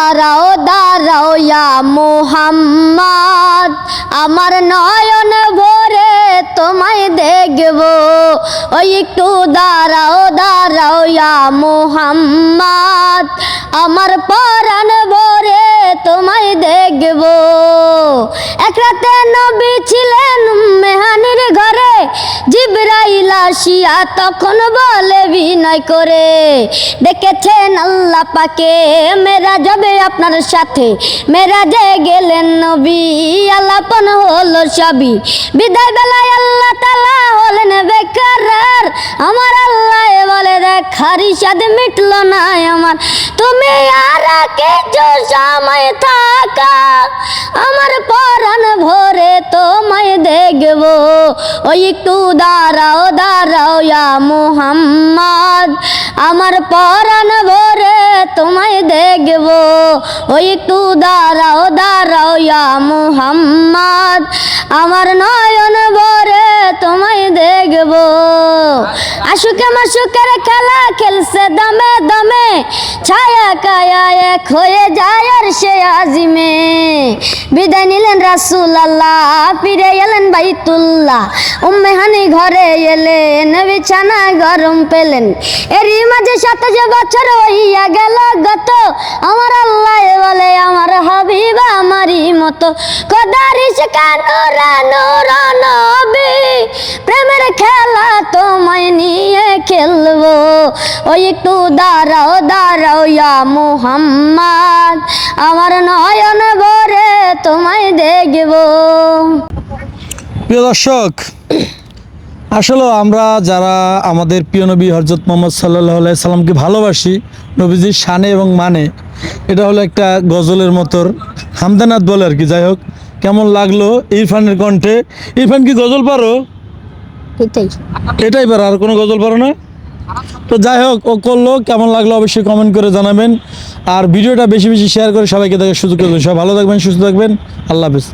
দাঁড়াও দাঁড়াও ইয়া মুহাম্মদ, আমার নয়ন ভরে তোমায় দেখব। ওই একটু দাঁড়াও দাঁড়াও ইয়া মুহাম্মদ, আমার পরাণ ভরে তোমায় দেখব। এক রাতে নবী ছিলেন মেহানির ঘরে, জিবরাইল আসিয়া তখন বলে বিনয় করে, ডেকেছেন আল্লাহ পাকে মেরাজ হবে আপনার সাথে। মেরাজে গেলেন নবী, আলাপন হলো সবই। বিদায় বেলায় আল্লাহ তাআলা হলেন বেকরার, আমার আল্লাহ বলে দেখার ইশাদ মিটল না আমার। তুমি আর কিছু সময় থাকা, আমার পরাণ ভরে তোমায় দেখব। ওই একটু দাঁড়াও দাঁড়াও ইয়া মুহাম্মদ, আমার পরাণ ভরে তোমায় দেখব। ওই একটু দাঁড়াও দাঁড়াও ইয়া মুহাম্মদ, আমার নয়ন ভরে তোমায় দেখব। আশুকে মাশুকের খেলা খেলছে দমে দমে, ছায়া কায়া এক হয়ে যায় আর সে আজিমে। বিদায় নিলেন রাসূলুল্লাহ, ফিরে এলেন বাইতুল্লাহ। উম্মে হানি ঘরে এলেন, বিছানা গরম পেলেন। এরই মাঝে 27 বছর হইয়া গেল গত, আমার আল্লাহ বলে আমার হাবিব আমারই মতো। খোদারিস কানুরা নূর নবী, প্রেমের খেলা তোমায় নিয়ে খেলবো। ওই একটু দাঁড়াও দাঁড়াও ইয়া মুহাম্মদ, আমার নয়ন ভরে তোমায় দেখব। প্রিয় দর্শক, আসলে আমরা যারা আমাদের প্রিয় নবী হযরত মুহাম্মদ সাল্লাল্লাহু আলাইহি সাল্লামকে ভালোবাসি, নবীজির শানে এবং মানে, এটা হলো একটা গজলের মতোর হামদানাত বলে আর কি। যাই হোক, কেমন লাগলো ইরফানের কণ্ঠে? ইরফান কি গজল পারো? এটাই পারো, আর কোনো গজল পারো না? তো যাই হোক, ও করলো, কেমন লাগলো অবশ্যই কমেন্ট করে জানাবেন। আর ভিডিওটা বেশি বেশি শেয়ার করে সবাইকে দেখার সুযোগ করে দেবেন। সবাই ভালো থাকবেন, সুস্থ থাকবেন, আল্লাহ হাফেজ।